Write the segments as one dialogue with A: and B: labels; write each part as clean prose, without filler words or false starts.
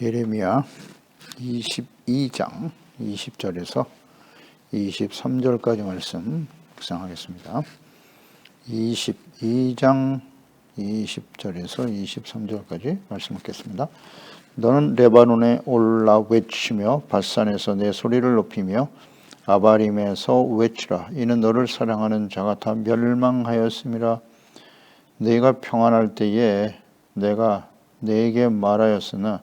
A: 예레미야 22장 20절에서 23절까지 말씀 묵상하겠습니다. 22장 20절에서 23절까지 말씀 읽겠습니다. 너는 레바논에 올라 외치며 바산에서 내 소리를 높이며 아바림에서 외치라. 이는 너를 사랑하는 자가 다 멸망하였음이라. 네가 평안할 때에 내가 네게 말하였으나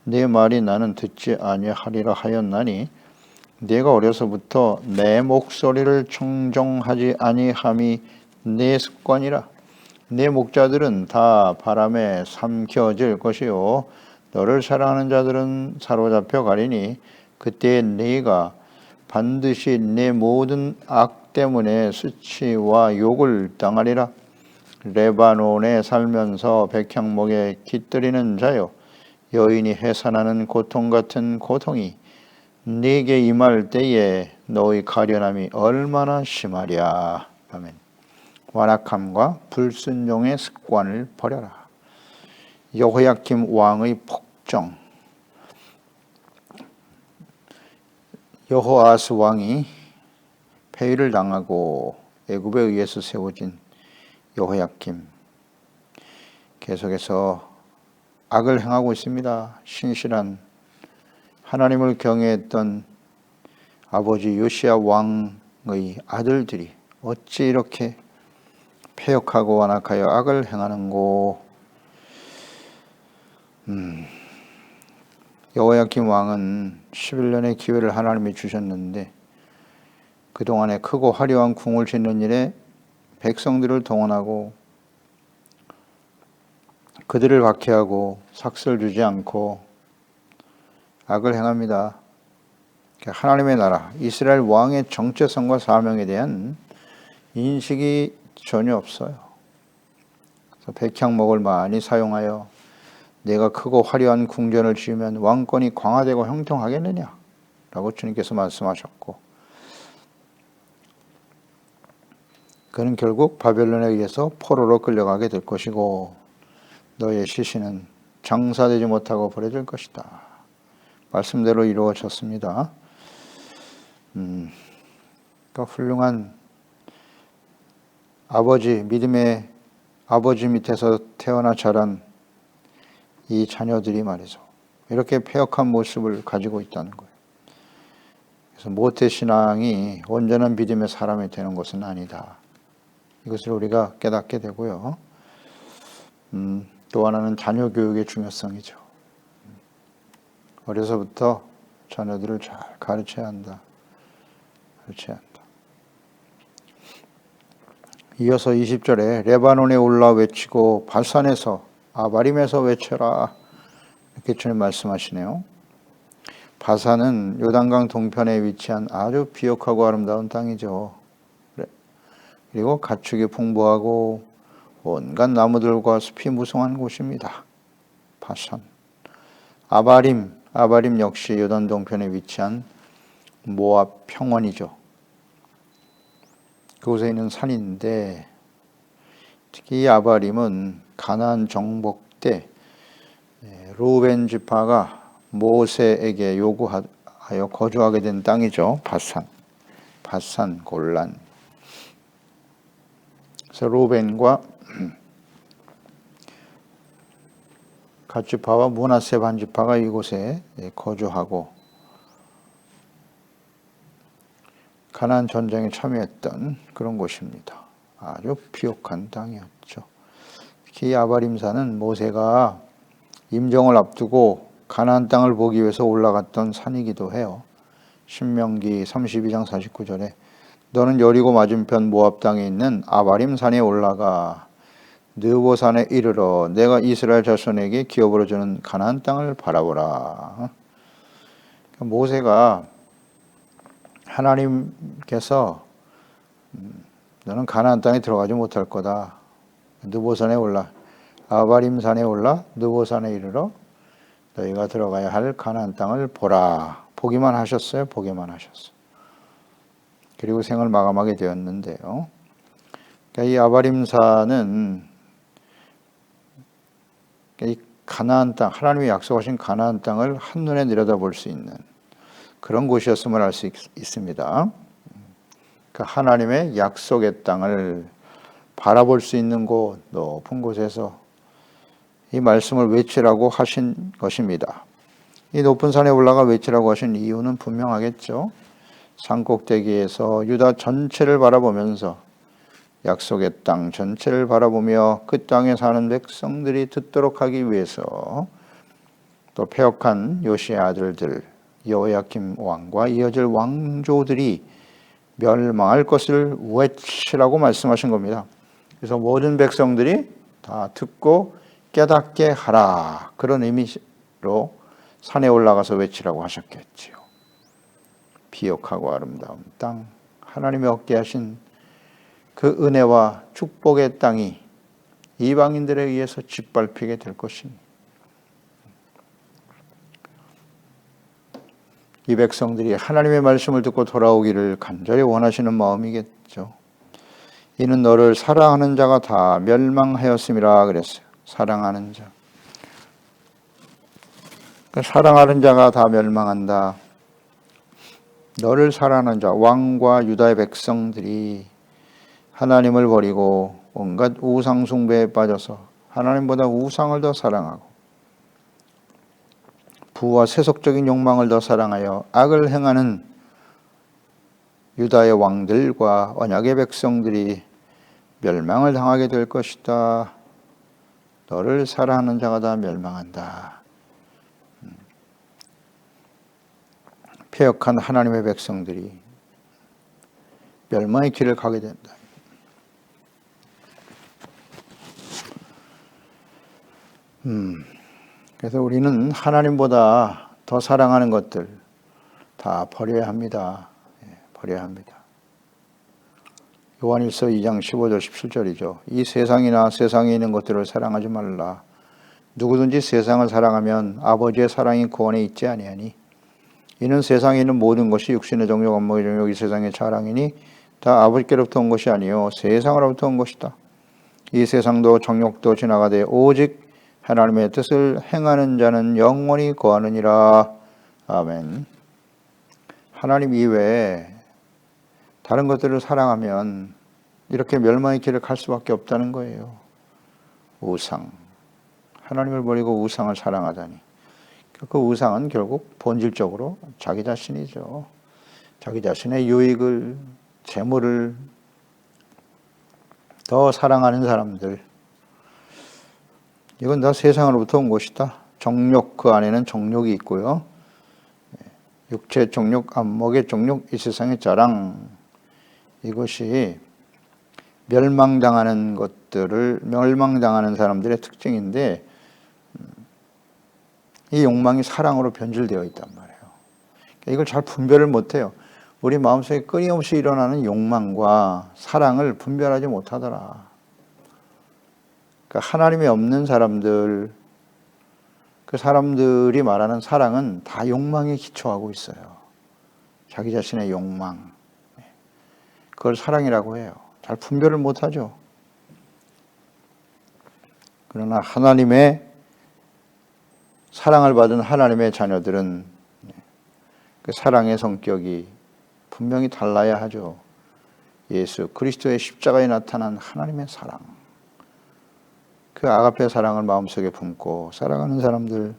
A: 네 말이 나는 듣지 아니하리라 하였나니 네가 어려서부터 내 목소리를 청종하지 아니함이 네 습관이라. 네 목자들은 다 바람에 삼켜질 것이요 너를 사랑하는 자들은 사로잡혀 가리니 그때 네가 반드시 내 모든 악 때문에 수치와 욕을 당하리라. 레바논에 살면서 백향목에 깃들이는 자여, 여인이 해산하는 고통 같은 고통이 네게 임할 때에 너의 가련함이 얼마나 심하랴. 아멘. 완악함과 불순종의 습관을 버려라. 여호야김 왕의 폭정. 여호아스 왕이 폐위를 당하고 애굽에 의해서 세워진 여호야김 계속해서 악을 행하고 있습니다. 신실한 하나님을 경외했던 아버지 요시야 왕의 아들들이 어찌 이렇게 패역하고 완악하여 악을 행하는고. 여호야김 왕은 11년의 기회를 하나님이 주셨는데 그동안에 크고 화려한 궁을 짓는 일에 백성들을 동원하고 그들을 박해하고 삭슬 주지 않고 악을 행합니다. 하나님의 나라, 이스라엘 왕의 정체성과 사명에 대한 인식이 전혀 없어요. 그래서 백향목을 많이 사용하여 내가 크고 화려한 궁전을 지으면 왕권이 강화되고 형통하겠느냐? 라고 주님께서 말씀하셨고, 그는 결국 바벨론에 의해서 포로로 끌려가게 될 것이고 너의 시신은 장사되지 못하고 버려질 것이다. 말씀대로 이루어졌습니다. 그러니까 훌륭한 아버지, 믿음의 아버지 밑에서 태어나 자란 이 자녀들이 말이죠, 이렇게 패역한 모습을 가지고 있다는 거예요. 그래서 모태신앙이 온전한 믿음의 사람이 되는 것은 아니다. 이것을 우리가 깨닫게 되고요. 또 하나는 자녀 교육의 중요성이죠. 어려서부터 자녀들을 잘 가르쳐야 한다. 이어서 20절에 레바논에 올라 외치고 바산에서 아바림에서 외쳐라. 이렇게 주님 말씀하시네요. 바산은 요단강 동편에 위치한 아주 비옥하고 아름다운 땅이죠. 그리고 가축이 풍부하고 온갖 나무들과 숲이 무성한 곳입니다. 바산. 아바림 역시 요단 동편에 위치한 모압 평원이죠. 그곳에 있는 산인데 특히 이 아바림은 가나안 정복 때 루벤 지파가 모세에게 요구하여 거주하게 된 땅이죠. 바산 골란. 그래서 루벤과 갓지파와 므낫세 반지파가 이곳에 거주하고 가나안 전쟁에 참여했던 그런 곳입니다. 아주 비옥한 땅이었죠. 특히 아바림산은 모세가 임종을 앞두고 가나안 땅을 보기 위해서 올라갔던 산이기도 해요. 신명기 32장 49절에 너는 여리고 맞은편 모압 땅에 있는 아바림산에 올라가 느보산에 이르러 내가 이스라엘 자손에게 기업으로 주는 가나안 땅을 바라보라. 모세가 하나님께서 너는 가나안 땅에 들어가지 못할 거다. 느보산에 올라 아바림산에 올라 느보산에 이르러 너희가 들어가야 할 가나안 땅을 보라. 보기만 하셨어요. 보기만 하셨어요. 그리고 생을 마감하게 되었는데요. 그러니까 이 아바림산은 가나안 땅, 하나님이 약속하신 가나안 땅을 한눈에 내려다볼 수 있는 그런 곳이었음을 알 수 있습니다. 그 하나님의 약속의 땅을 바라볼 수 있는 곳, 높은 곳에서 이 말씀을 외치라고 하신 것입니다. 이 높은 산에 올라가 외치라고 하신 이유는 분명하겠죠. 산꼭대기에서 유다 전체를 바라보면서 약속의 땅 전체를 바라보며 그 땅에 사는 백성들이 듣도록 하기 위해서 또 패역한 요시의 아들들 여호야김 왕과 이어질 왕조들이 멸망할 것을 외치라고 말씀하신 겁니다. 그래서 모든 백성들이 다 듣고 깨닫게 하라, 그런 의미로 산에 올라가서 외치라고 하셨겠지요. 비옥하고 아름다운 땅, 하나님이 얻게 하신 그 은혜와 축복의 땅이 이방인들에 의해서 짓밟히게 될 것입니다. 이 백성들이 하나님의 말씀을 듣고 돌아오기를 간절히 원하시는 마음이겠죠. 이는 너를 사랑하는 자가 다 멸망하였음이라 그랬어요. 사랑하는 자. 그 사랑하는 자가 다 멸망한다. 너를 사랑하는 자, 왕과 유다의 백성들이 하나님을 버리고 온갖 우상 숭배에 빠져서 하나님보다 우상을 더 사랑하고 부와 세속적인 욕망을 더 사랑하여 악을 행하는 유다의 왕들과 언약의 백성들이 멸망을 당하게 될 것이다. 너를 사랑하는 자가 다 멸망한다. 패역한 하나님의 백성들이 멸망의 길을 가게 된다. 그래서 우리는 하나님보다 더 사랑하는 것들 다 버려야 합니다. 버려야 합니다. 요한일서 2장 15절 17절이죠. 이 세상이나 세상에 있는 것들을 사랑하지 말라. 누구든지 세상을 사랑하면 아버지의 사랑이 그 안에 있지 아니하니 이는 세상에 있는 모든 것이 육신의 정욕, 안목의 정욕, 이 세상의 자랑이니 다 아버지께로부터 온 것이 아니요 세상으로부터 온 것이다. 이 세상도 정욕도 지나가되 오직 하나님의 뜻을 행하는 자는 영원히 거하느니라. 아멘. 하나님 이외에 다른 것들을 사랑하면 이렇게 멸망의 길을 갈 수밖에 없다는 거예요. 우상. 하나님을 버리고 우상을 사랑하다니. 그 우상은 결국 본질적으로 자기 자신이죠. 자기 자신의 유익을, 재물을 더 사랑하는 사람들. 이건 다 세상으로부터 온 것이다. 정욕, 그 안에는 정욕이 있고요. 육체 정욕, 안목의 정욕, 이 세상의 자랑. 이것이 멸망당하는 것들을, 멸망당하는 사람들의 특징인데 이 욕망이 사랑으로 변질되어 있단 말이에요. 이걸 잘 분별을 못해요. 우리 마음속에 끊임없이 일어나는 욕망과 사랑을 분별하지 못하더라. 그러니까 하나님이 없는 사람들, 그 사람들이 말하는 사랑은 다 욕망에 기초하고 있어요. 자기 자신의 욕망. 그걸 사랑이라고 해요. 잘 분별을 못하죠. 그러나 하나님의 사랑을 받은 하나님의 자녀들은 그 사랑의 성격이 분명히 달라야 하죠. 예수 그리스도의 십자가에 나타난 하나님의 사랑, 그 아가페 사랑을 마음속에 품고 살아가는 사람들,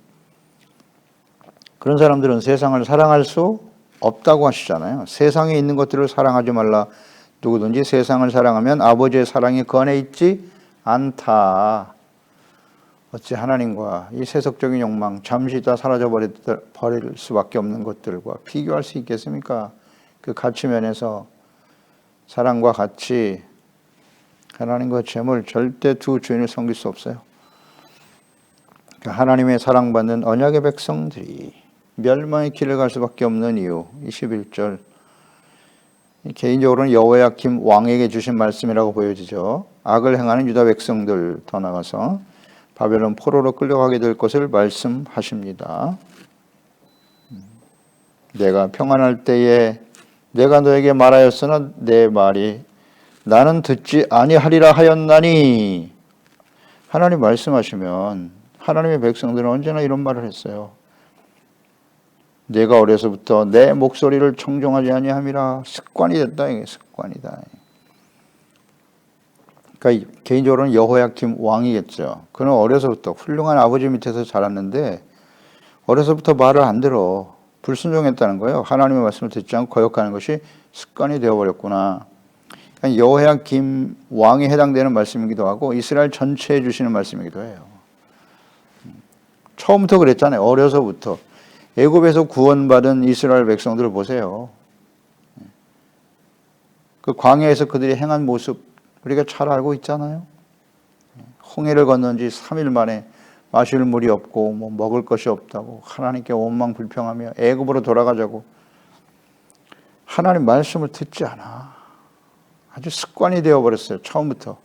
A: 그런 사람들은 세상을 사랑할 수 없다고 하시잖아요. 세상에 있는 것들을 사랑하지 말라. 누구든지 세상을 사랑하면 아버지의 사랑이 그 안에 있지 않다. 어찌 하나님과 이 세속적인 욕망, 잠시 다 사라져버릴 수밖에 없는 것들과 비교할 수 있겠습니까? 그 가치 면에서 사랑과 가치, 하나님과 재물, 절대 두 주인을 섬길 수 없어요. 하나님의 사랑받는 언약의 백성들이 멸망의 길을 갈 수밖에 없는 이유, 21절. 개인적으로는 여호야김 왕에게 주신 말씀이라고 보여지죠. 악을 행하는 유다 백성들, 더 나아가서 바벨론 포로로 끌려가게 될 것을 말씀하십니다. 내가 평안할 때에 내가 너에게 말하였으나 내 말이 나는 듣지 아니하리라 하였나니. 하나님 말씀하시면 하나님의 백성들은 언제나 이런 말을 했어요. 내가 어려서부터 내 목소리를 청종하지 아니함이라. 습관이 됐다. 이게 습관이다. 그러니까 개인적으로는 여호야김 왕이겠죠. 그는 어려서부터 훌륭한 아버지 밑에서 자랐는데 어려서부터 말을 안 들어. 불순종했다는 거예요. 하나님의 말씀을 듣지 않고 거역하는 것이 습관이 되어버렸구나. 그러니까 여호야김 왕에 해당되는 말씀이기도 하고 이스라엘 전체에 주시는 말씀이기도 해요. 처음부터 그랬잖아요. 어려서부터. 애굽에서 구원받은 이스라엘 백성들을 보세요. 그 광야에서 그들이 행한 모습 우리가 잘 알고 있잖아요. 홍해를 건넌 지 3일 만에 마실 물이 없고 뭐 먹을 것이 없다고 하나님께 원망 불평하며 애굽으로 돌아가자고. 하나님 말씀을 듣지 않아. 아주 습관이 되어버렸어요. 처음부터.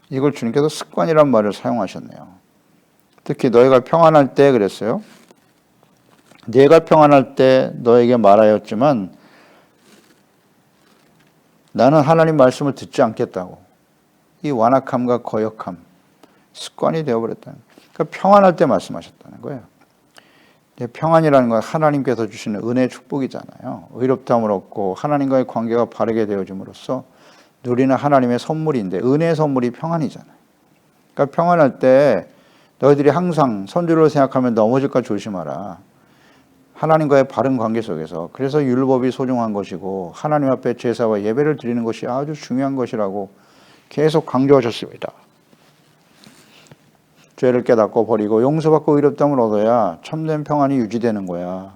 A: 이걸 주님께서 습관이란 말을 사용하셨네요. 특히 너희가 평안할 때 그랬어요. 내가 평안할 때 너에게 말하였지만 나는 하나님 말씀을 듣지 않겠다고. 이 완악함과 거역함, 습관이 되어버렸다는 거예요. 그러니까 평안할 때 말씀하셨다는 거예요. 평안이라는 건 하나님께서 주시는 은혜의 축복이잖아요. 의롭다함을 얻고 하나님과의 관계가 바르게 되어짐으로써 누리는 하나님의 선물인데 은혜의 선물이 평안이잖아요. 그러니까 평안할 때 너희들이 항상 선주를 생각하면 넘어질까 조심하라. 하나님과의 바른 관계 속에서. 그래서 율법이 소중한 것이고 하나님 앞에 제사와 예배를 드리는 것이 아주 중요한 것이라고 계속 강조하셨습니다. 죄를 깨닫고 버리고 용서받고 의롭다함을 얻어야 참된 평안이 유지되는 거야.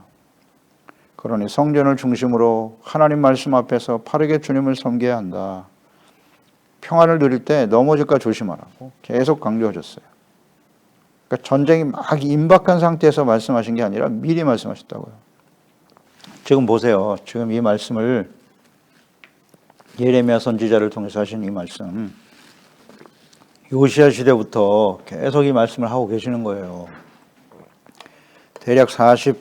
A: 그러니 성전을 중심으로 하나님 말씀 앞에서 바르게 주님을 섬겨야 한다. 평안을 누릴 때 넘어질까 조심하라고 계속 강조하셨어요. 그러니까 전쟁이 막 임박한 상태에서 말씀하신 게 아니라 미리 말씀하셨다고요. 지금 보세요. 지금 이 말씀을 예레미야 선지자를 통해서 하신 이 말씀, 요시야 시대부터 계속 이 말씀을 하고 계시는 거예요. 대략 42,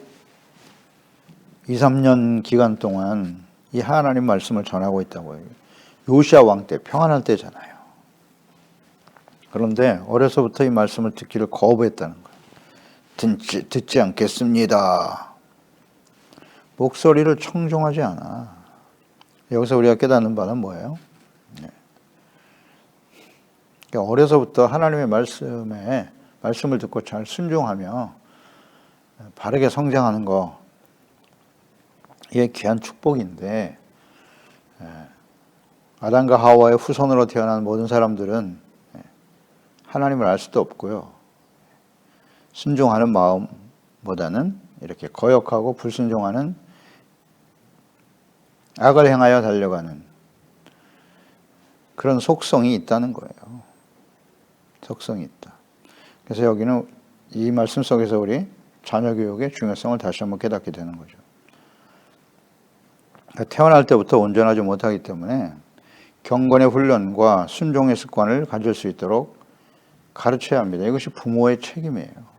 A: 3년 기간 동안 이 하나님 말씀을 전하고 있다고요. 요시야 왕 때 평안할 때잖아요. 그런데 어려서부터 이 말씀을 듣기를 거부했다는 거예요. 듣지 않겠습니다. 목소리를 청종하지 않아. 여기서 우리가 깨닫는 바는 뭐예요? 그러니까 어려서부터 하나님의 말씀을 듣고 잘 순종하며 바르게 성장하는 거, 이게 귀한 축복인데 아담과 하와의 후손으로 태어난 모든 사람들은 하나님을 알 수도 없고요. 순종하는 마음보다는 이렇게 거역하고 불순종하는 악을 행하여 달려가는 그런 속성이 있다는 거예요. 속성이 있다. 그래서 여기는 이 말씀 속에서 우리 자녀 교육의 중요성을 다시 한번 깨닫게 되는 거죠. 태어날 때부터 온전하지 못하기 때문에 경건의 훈련과 순종의 습관을 가질 수 있도록 가르쳐야 합니다. 이것이 부모의 책임이에요.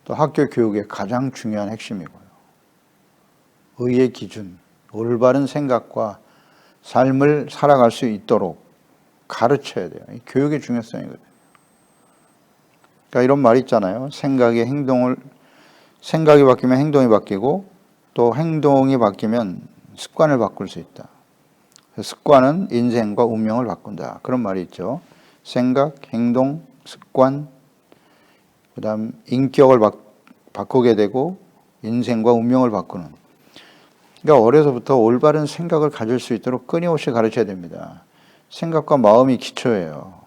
A: 또 학교 교육의 가장 중요한 핵심이고요. 의의 기준, 올바른 생각과 삶을 살아갈 수 있도록 가르쳐야 돼요. 이 교육의 중요성이거든요. 그러니까 이런 말이 있잖아요. 생각이 바뀌면 행동이 바뀌고 또 행동이 바뀌면 습관을 바꿀 수 있다. 습관은 인생과 운명을 바꾼다. 그런 말이 있죠. 생각, 행동, 습관, 그 다음 인격을 바꾸게 되고 인생과 운명을 바꾸는. 그러니까 어려서부터 올바른 생각을 가질 수 있도록 끊임없이 가르쳐야 됩니다. 생각과 마음이 기초예요.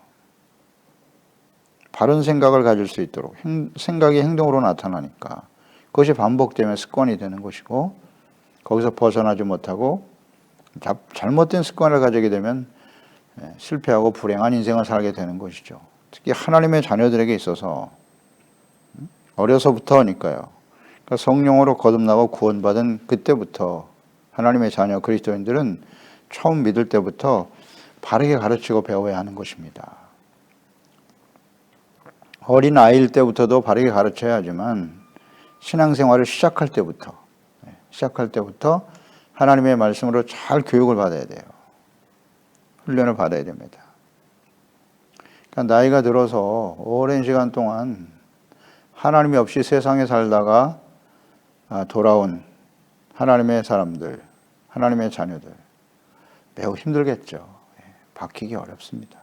A: 바른 생각을 가질 수 있도록 생각이 행동으로 나타나니까 그것이 반복되면 습관이 되는 것이고 거기서 벗어나지 못하고 잘못된 습관을 가지게 되면 실패하고 불행한 인생을 살게 되는 것이죠. 특히 하나님의 자녀들에게 있어서 어려서부터니까요. 그러니까 성령으로 거듭나고 구원받은 그때부터 하나님의 자녀 그리스도인들은 처음 믿을 때부터 바르게 가르치고 배워야 하는 것입니다. 어린 아이일 때부터도 바르게 가르쳐야 하지만 신앙생활을 시작할 때부터 하나님의 말씀으로 잘 교육을 받아야 돼요. 훈련을 받아야 됩니다. 그러니까 나이가 들어서 오랜 시간 동안 하나님이 없이 세상에 살다가 돌아온 하나님의 사람들, 하나님의 자녀들 매우 힘들겠죠. 바뀌기 어렵습니다.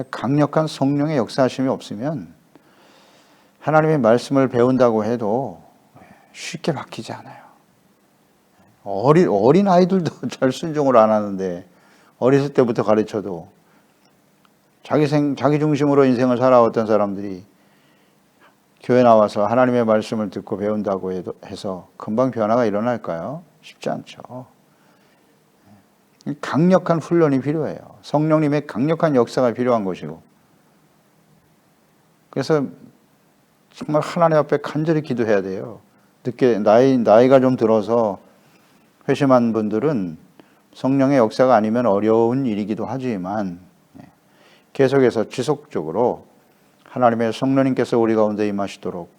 A: 강력한 성령의 역사하심이 없으면 하나님의 말씀을 배운다고 해도 쉽게 바뀌지 않아요. 어린 아이들도 잘 순종을 안 하는데 어렸을 때부터 가르쳐도 자기 중심으로 인생을 살아왔던 사람들이 교회 나와서 하나님의 말씀을 듣고 배운다고 해서 금방 변화가 일어날까요? 쉽지 않죠. 강력한 훈련이 필요해요. 성령님의 강력한 역사가 필요한 것이고, 그래서 정말 하나님 앞에 간절히 기도해야 돼요. 늦게 나이가 좀 들어서 회심한 분들은 성령의 역사가 아니면 어려운 일이기도 하지만 계속해서 지속적으로 하나님의 성령님께서 우리 가운데 임하시도록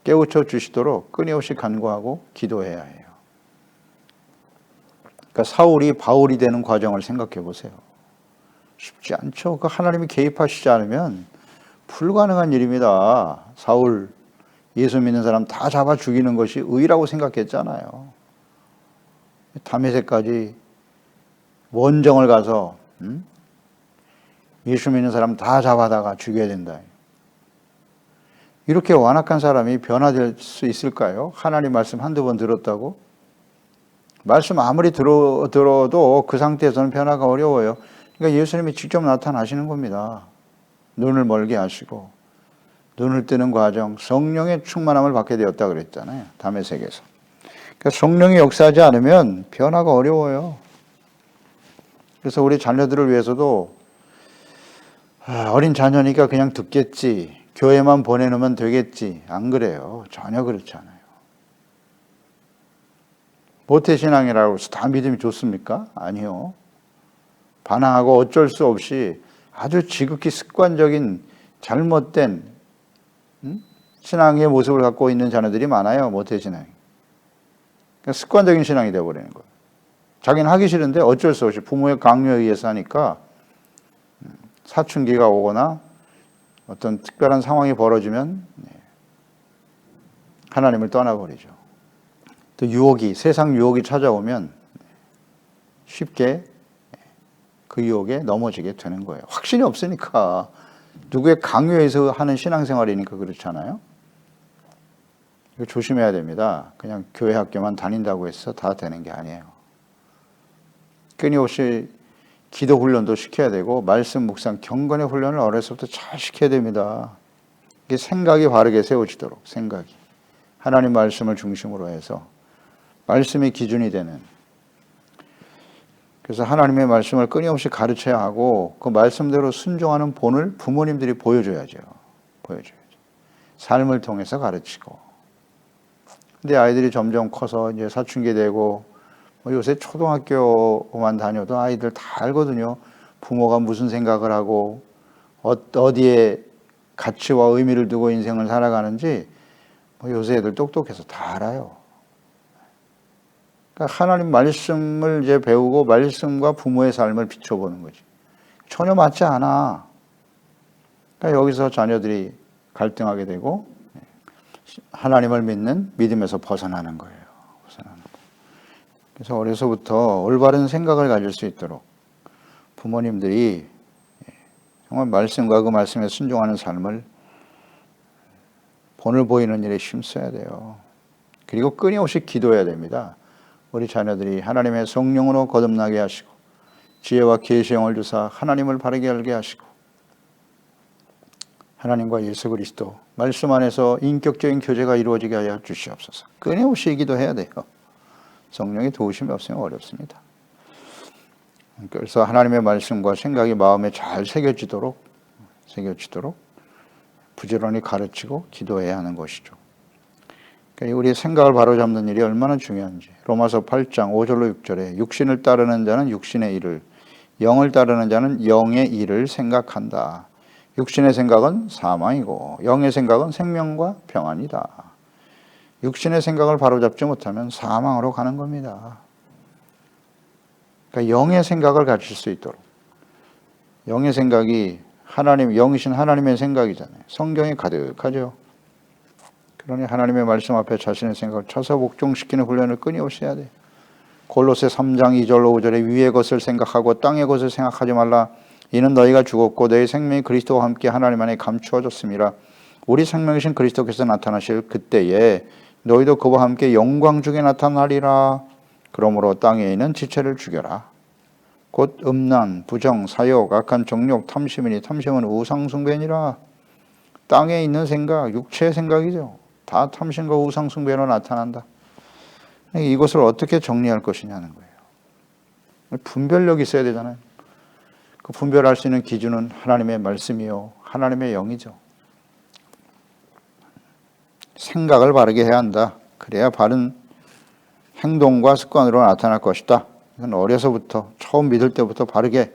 A: 깨우쳐 주시도록 끊임없이 간구하고 기도해야 해요. 그러니까 사울이 바울이 되는 과정을 생각해 보세요. 쉽지 않죠. 그 하나님이 개입하시지 않으면 불가능한 일입니다. 사울 예수 믿는 사람 다 잡아 죽이는 것이 의라고 생각했잖아요. 다메섹까지 원정을 가서 예수 믿는 사람 다 잡아다가 죽여야 된다. 이렇게 완악한 사람이 변화될 수 있을까요? 하나님 말씀 한두 번 들었다고? 말씀 아무리 들어도 그 상태에서는 변화가 어려워요. 그러니까 예수님이 직접 나타나시는 겁니다. 눈을 멀게 하시고 눈을 뜨는 과정, 성령의 충만함을 받게 되었다 그랬잖아요. 다메섹에서. 그러니까 성령이 역사하지 않으면 변화가 어려워요. 그래서 우리 자녀들을 위해서도 어린 자녀니까 그냥 듣겠지, 교회만 보내놓으면 되겠지, 안 그래요. 전혀 그렇지 않아요. 모태신앙이라고 해서 다 믿음이 좋습니까? 아니요. 반항하고 어쩔 수 없이 아주 지극히 습관적인 잘못된 신앙의 모습을 갖고 있는 자녀들이 많아요. 모태신앙이. 그러니까 습관적인 신앙이 되어버리는 거예요. 자기는 하기 싫은데 어쩔 수 없이 부모의 강요에 의해서 하니까 사춘기가 오거나 어떤 특별한 상황이 벌어지면 하나님을 떠나버리죠. 또 세상 유혹이 찾아오면 쉽게 그 유혹에 넘어지게 되는 거예요. 확신이 없으니까. 누구의 강요에서 하는 신앙생활이니까 그렇잖아요. 이거 조심해야 됩니다. 그냥 교회 학교만 다닌다고 해서 다 되는 게 아니에요. 끊임없이 기도 훈련도 시켜야 되고 말씀 묵상 경건의 훈련을 어려서부터 잘 시켜야 됩니다. 이게 생각이 바르게 세워지도록, 생각이 하나님 말씀을 중심으로 해서 말씀이 기준이 되는, 그래서 하나님의 말씀을 끊임없이 가르쳐야 하고 그 말씀대로 순종하는 본을 부모님들이 보여줘야죠. 삶을 통해서 가르치고. 근데 아이들이 점점 커서 이제 사춘기 되고 요새 초등학교만 다녀도 아이들 다 알거든요. 부모가 무슨 생각을 하고 어디에 가치와 의미를 두고 인생을 살아가는지 요새 애들 똑똑해서 다 알아요. 그러니까 하나님 말씀을 이제 배우고 말씀과 부모의 삶을 비춰보는 거지. 전혀 맞지 않아. 그러니까 여기서 자녀들이 갈등하게 되고 하나님을 믿는 믿음에서 벗어나는 거예요. 그래서 어려서부터 올바른 생각을 가질 수 있도록 부모님들이 정말 말씀과 그 말씀에 순종하는 삶을 본을 보이는 일에 힘써야 돼요. 그리고 끊임없이 기도해야 됩니다. 우리 자녀들이 하나님의 성령으로 거듭나게 하시고 지혜와 계시형을 주사 하나님을 바르게 알게 하시고 하나님과 예수 그리스도 말씀 안에서 인격적인 교제가 이루어지게 하여 주시옵소서. 끊임없이 기도해야 돼요. 성령의 도우심이 없으면 어렵습니다. 그래서 하나님의 말씀과 생각이 마음에 잘 새겨지도록 부지런히 가르치고 기도해야 하는 것이죠. 그러니까 우리의 생각을 바로잡는 일이 얼마나 중요한지. 로마서 8장 5절로 6절에 육신을 따르는 자는 육신의 일을, 영을 따르는 자는 영의 일을 생각한다. 육신의 생각은 사망이고 영의 생각은 생명과 평안이다. 육신의 생각을 바로잡지 못하면 사망으로 가는 겁니다. 그러니까 영의 생각을 가질 수 있도록, 영의 생각이 하나님, 영이신 하나님의 생각이잖아요. 성경이 가득하죠. 그러니 하나님의 말씀 앞에 자신의 생각을 쳐서 복종시키는 훈련을 끊임없이 해야 돼요. 골로새 3장 2절로 5절에 위의 것을 생각하고 땅의 것을 생각하지 말라. 이는 너희가 죽었고 너희 생명이 그리스도와 함께 하나님 안에 감추어졌습니다. 우리 생명이신 그리스도께서 나타나실 그때에 너희도 그와 함께 영광 중에 나타나리라. 그러므로 땅에 있는 지체를 죽여라. 곧 음란, 부정, 사욕, 악한 정욕, 탐심이니 탐심은 우상숭배니라. 땅에 있는 생각, 육체의 생각이죠. 다 탐심과 우상숭배로 나타난다. 이것을 어떻게 정리할 것이냐는 거예요. 분별력이 있어야 되잖아요. 그 분별할 수 있는 기준은 하나님의 말씀이요, 하나님의 영이죠. 생각을 바르게 해야 한다. 그래야 바른 행동과 습관으로 나타날 것이다. 이건 어려서부터, 처음 믿을 때부터 바르게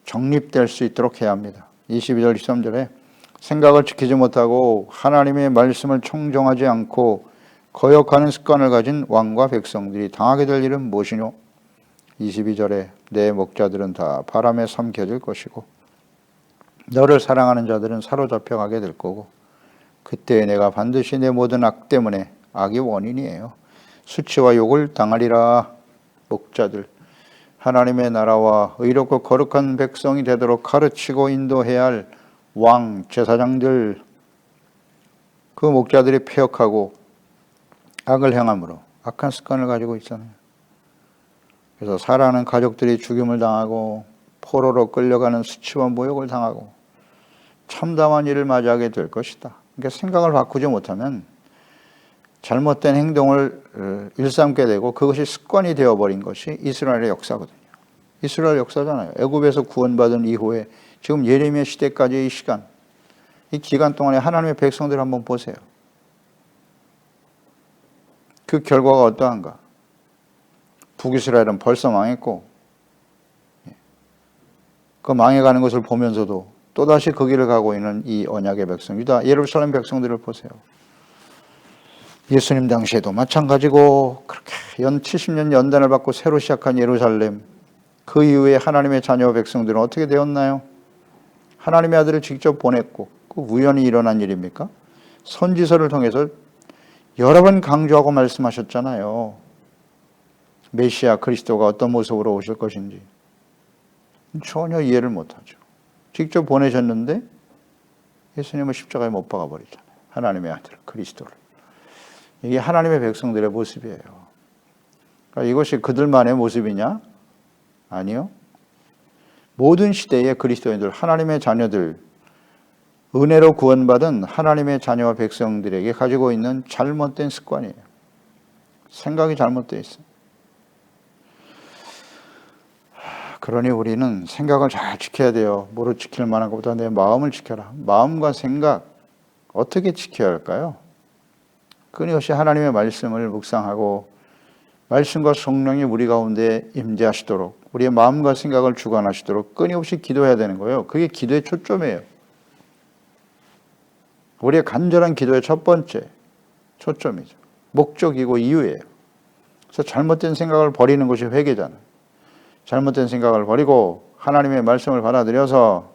A: 정립될 수 있도록 해야 합니다. 22절, 23절에 생각을 지키지 못하고 하나님의 말씀을 청정하지 않고 거역하는 습관을 가진 왕과 백성들이 당하게 될 일은 무엇이뇨? 22절에 내 목자들은 다 바람에 삼켜질 것이고 너를 사랑하는 자들은 사로잡혀 가게 될 거고 그때 내가 반드시 내 모든 악 때문에 악이 원인이에요. 수치와 욕을 당하리라. 목자들, 하나님의 나라와 의롭고 거룩한 백성이 되도록 가르치고 인도해야 할 왕, 제사장들, 그 목자들이 폐역하고 악을 행함으로 악한 습관을 가지고 있잖아요. 그래서 사랑하는 가족들이 죽임을 당하고 포로로 끌려가는 수치와 모욕을 당하고 참담한 일을 맞이하게 될 것이다. 그러니까 생각을 바꾸지 못하면 잘못된 행동을 일삼게 되고 그것이 습관이 되어버린 것이 이스라엘의 역사거든요. 이스라엘 역사잖아요. 애굽에서 구원받은 이후에 지금 예레미야 시대까지의 이 시간, 이 기간 동안에 하나님의 백성들 한번 보세요. 그 결과가 어떠한가? 북이스라엘은 벌써 망했고 그 망해가는 것을 보면서도 또다시 그 길을 가고 있는 이 언약의 백성, 유다 예루살렘 백성들을 보세요. 예수님 당시에도 마찬가지고 그렇게 70년 연단을 받고 새로 시작한 예루살렘, 그 이후에 하나님의 자녀 백성들은 어떻게 되었나요? 하나님의 아들을 직접 보냈고 그 우연히 일어난 일입니까? 선지서를 통해서 여러 번 강조하고 말씀하셨잖아요. 메시아 그리스도가 어떤 모습으로 오실 것인지 전혀 이해를 못하죠. 직접 보내셨는데 예수님은 십자가에 못 박아버리잖아요. 하나님의 아들 그리스도를. 이게 하나님의 백성들의 모습이에요. 그러니까 이것이 그들만의 모습이냐? 아니요. 모든 시대의 그리스도인들, 하나님의 자녀들, 은혜로 구원받은 하나님의 자녀와 백성들에게 가지고 있는 잘못된 습관이에요. 생각이 잘못되어 있어요. 그러니 우리는 생각을 잘 지켜야 돼요. 뭐로 지킬 만한 것보다 내 마음을 지켜라. 마음과 생각 어떻게 지켜야 할까요? 끊임없이 하나님의 말씀을 묵상하고 말씀과 성령이 우리 가운데 임재하시도록 우리의 마음과 생각을 주관하시도록 끊임없이 기도해야 되는 거예요. 그게 기도의 초점이에요. 우리의 간절한 기도의 첫 번째 초점이죠. 목적이고 이유예요. 그래서 잘못된 생각을 버리는 것이 회개잖아요. 잘못된 생각을 버리고 하나님의 말씀을 받아들여서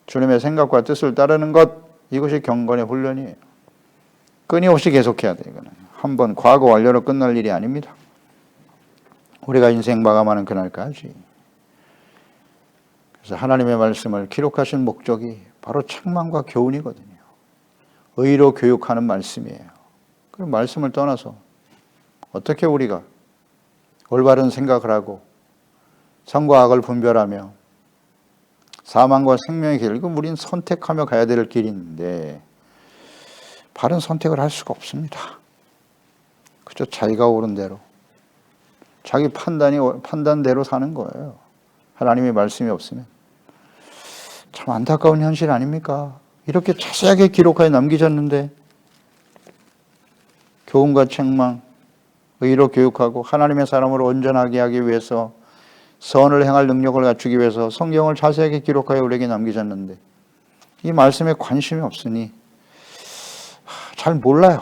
A: 주님의 생각과 뜻을 따르는 것, 이것이 경건의 훈련이에요. 끊임없이 계속해야 돼요. 이거는 한번 과거 완료로 끝날 일이 아닙니다. 우리가 인생 마감하는 그날까지. 그래서 하나님의 말씀을 기록하신 목적이 바로 책망과 교훈이거든요. 의로 교육하는 말씀이에요. 그 말씀을 떠나서 어떻게 우리가 올바른 생각을 하고 선과 악을 분별하며 사망과 생명의 길, 이건 우리는 선택하며 가야 될 길인데 바른 선택을 할 수가 없습니다. 그저 자기가 옳은 대로 자기 판단대로 사는 거예요. 하나님의 말씀이 없으면. 참 안타까운 현실 아닙니까? 이렇게 자세하게 기록하여 남기셨는데 교훈과 책망, 의로 교육하고 하나님의 사람으로 온전하게 하기 위해서 선을 행할 능력을 갖추기 위해서 성경을 자세하게 기록하여 우리에게 남기셨는데 이 말씀에 관심이 없으니 잘 몰라요.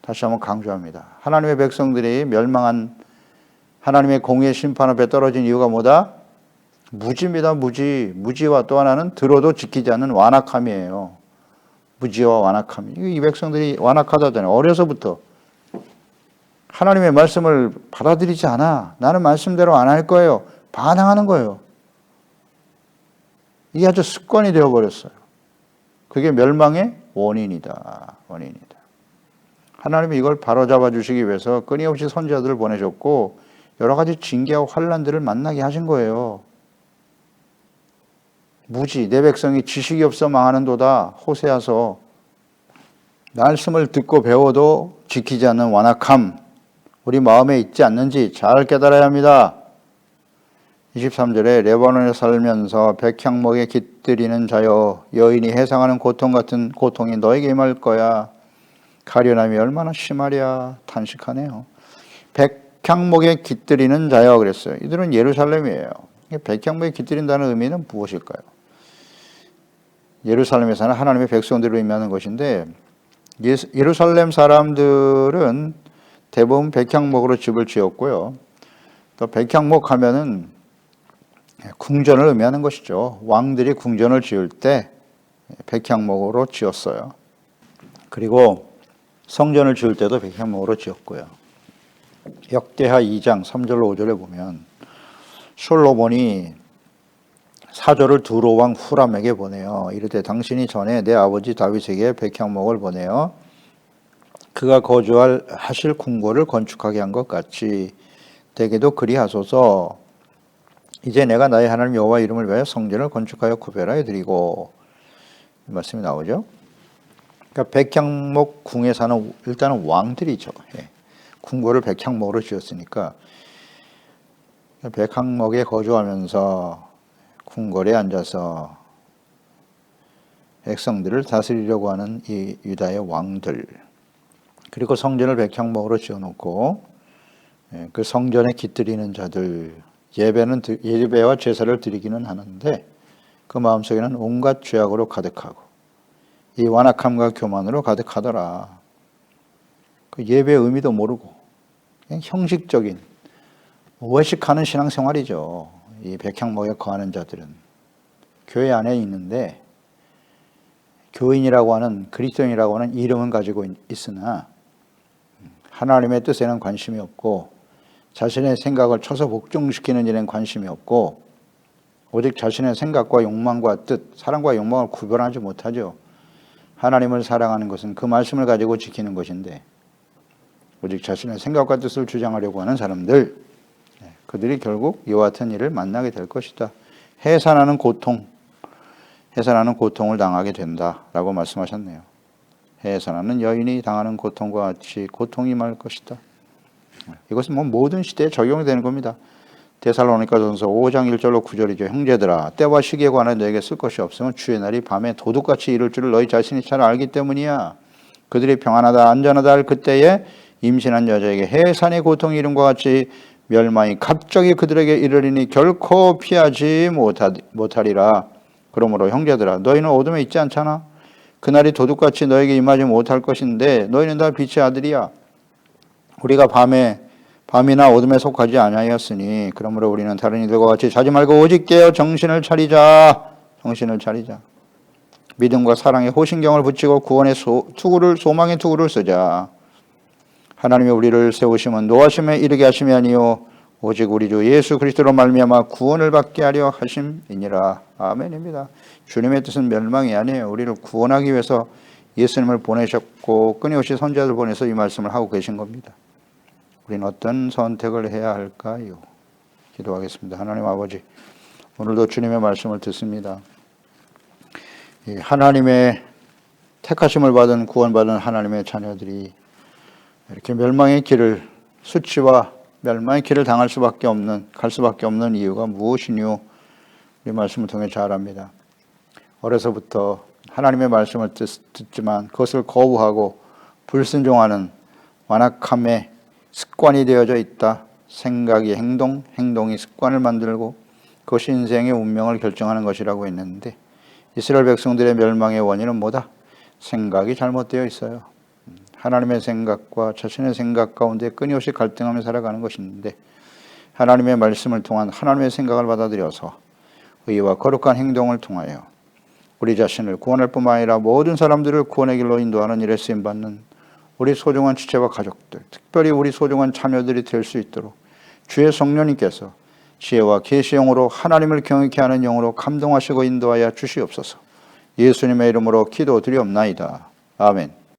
A: 다시 한번 강조합니다. 하나님의 백성들이 멸망한 하나님의 공의의 심판 앞에 떨어진 이유가 뭐다? 무지입니다. 무지와 또 하나는 들어도 지키지 않는 완악함이에요. 무지와 완악함. 이 백성들이 완악하다잖아요. 어려서부터 하나님의 말씀을 받아들이지 않아. 나는 말씀대로 안 할 거예요. 반항하는 거예요. 이게 아주 습관이 되어버렸어요. 그게 멸망의 원인이다. 하나님이 이걸 바로잡아 주시기 위해서 끊임없이 선지자들을 보내셨고 여러 가지 징계와 환난들을 만나게 하신 거예요. 무지, 내 백성이 지식이 없어 망하는도다. 호세아서 말씀을 듣고 배워도 지키지 않는 완악함, 우리 마음에 있지 않는지 잘 깨달아야 합니다. 23절에 레바논에 살면서 백향목에 깃들이는 자여 여인이 해상하는 고통 같은 고통이 너에게 임할 거야. 가련함이 얼마나 심하랴. 탄식하네요. 백향목에 깃들이는 자여 그랬어요. 이들은 예루살렘이에요. 백향목에 깃들인다는 의미는 무엇일까요? 예루살렘에 사는 하나님의 백성들을 의미하는 것인데 예루살렘 사람들은 대부분 백향목으로 집을 지었고요. 또 백향목 하면은 궁전을 의미하는 것이죠. 왕들이 궁전을 지을 때 백향목으로 지었어요. 그리고 성전을 지을 때도 백향목으로 지었고요. 역대하 2장 3절로 5절에 보면 솔로몬이 사절을 두로 왕 후람에게 보내요. 이르되 당신이 전에 내 아버지 다윗에게 백향목을 보내요. 그가 하실 궁궐을 건축하게 한 것 같이 대개도 그리하소서. 이제 내가 나의 하나님 여호와 이름을 위하여 성전을 건축하여 구별하여 드리고, 이 말씀이 나오죠. 그러니까 백향목 궁에 사는 일단은 왕들이죠. 궁궐을 백향목으로 지었으니까 백향목에 거주하면서 궁궐에 앉아서 백성들을 다스리려고 하는 이 유다의 왕들, 그리고 성전을 백향목으로 지어놓고 그 성전에 깃들이는 자들, 예배와 제사를 드리기는 하는데 그 마음속에는 온갖 죄악으로 가득하고 이 완악함과 교만으로 가득하더라. 그 예배의 의미도 모르고 그냥 형식적인 외식하는 신앙생활이죠. 이 백향목에 거하는 자들은 교회 안에 있는데 교인이라고 하는, 그리스도인이라고 하는 이름은 가지고 있으나 하나님의 뜻에는 관심이 없고 자신의 생각을 쳐서 복종시키는 일에는 관심이 없고 오직 자신의 생각과 욕망과 뜻, 사랑과 욕망을 구별하지 못하죠. 하나님을 사랑하는 것은 그 말씀을 가지고 지키는 것인데 오직 자신의 생각과 뜻을 주장하려고 하는 사람들, 그들이 결국 이와 같은 일을 만나게 될 것이다. 해산하는 고통을 당하게 된다라고 말씀하셨네요. 해산하는 여인이 당하는 고통과 같이 고통이 임할 것이다. 이것은 모든 시대에 적용되는 겁니다. 데살로니가전서 5장 1절로 9절이죠. 형제들아, 때와 시기에 관한 너에게 쓸 것이 없으면 주의 날이 밤에 도둑같이 이를 줄을 너희 자신이 잘 알기 때문이야. 그들이 평안하다 안전하다 할 그때에 임신한 여자에게 해산의 고통이 이름과 같이 멸망이 갑자기 그들에게 이르리니 결코 피하지 못하리라. 그러므로 형제들아, 너희는 어둠에 있지 않잖아. 그날이 도둑같이 너에게 임하지 못할 것인데 너희는 다 빛의 아들이야. 우리가 밤이나 어둠에 속하지 아니하였으니 그러므로 우리는 다른 이들과 같이 자지 말고 오직 깨어 정신을 차리자. 믿음과 사랑에 호신경을 붙이고 구원의 소망의 투구를 쓰자. 하나님이 우리를 세우심은 노하심에 이르게 하심이 아니요 오직 우리 주 예수 그리스도로 말미암아 구원을 받게 하려 하심이니라. 아멘입니다. 주님의 뜻은 멸망이 아니에요. 우리를 구원하기 위해서 예수님을 보내셨고 끊임없이 선지자들 보내서 이 말씀을 하고 계신 겁니다. 우리는 어떤 선택을 해야 할까요? 기도하겠습니다. 하나님 아버지, 오늘도 주님의 말씀을 듣습니다. 하나님의 택하심을 받은 구원받은 하나님의 자녀들이 이렇게 멸망의 길을, 수치와 멸망의 길을 갈 수밖에 없는 이유가 무엇이뇨? 우리 말씀을 통해 잘 압니다. 어려서부터 하나님의 말씀을 듣지만 그것을 거부하고 불순종하는 완악함의 습관이 되어져 있다. 생각이 행동이 습관을 만들고 그것이 인생의 운명을 결정하는 것이라고 했는데 이스라엘 백성들의 멸망의 원인은 뭐다? 생각이 잘못되어 있어요. 하나님의 생각과 자신의 생각 가운데 끊임없이 갈등하며 살아가는 것인데 하나님의 말씀을 통한 하나님의 생각을 받아들여서 의와 거룩한 행동을 통하여 우리 자신을 구원할 뿐만 아니라 모든 사람들을 구원의 길로 인도하는 일에 쓰임받는 우리 소중한 지체와 가족들, 특별히 우리 소중한 자녀들이 될 수 있도록 주의 성령님께서 지혜와 계시의 영으로 하나님을 경외케 하는 영으로 감동하시고 인도하여 주시옵소서. 예수님의 이름으로 기도드리옵나이다. 아멘.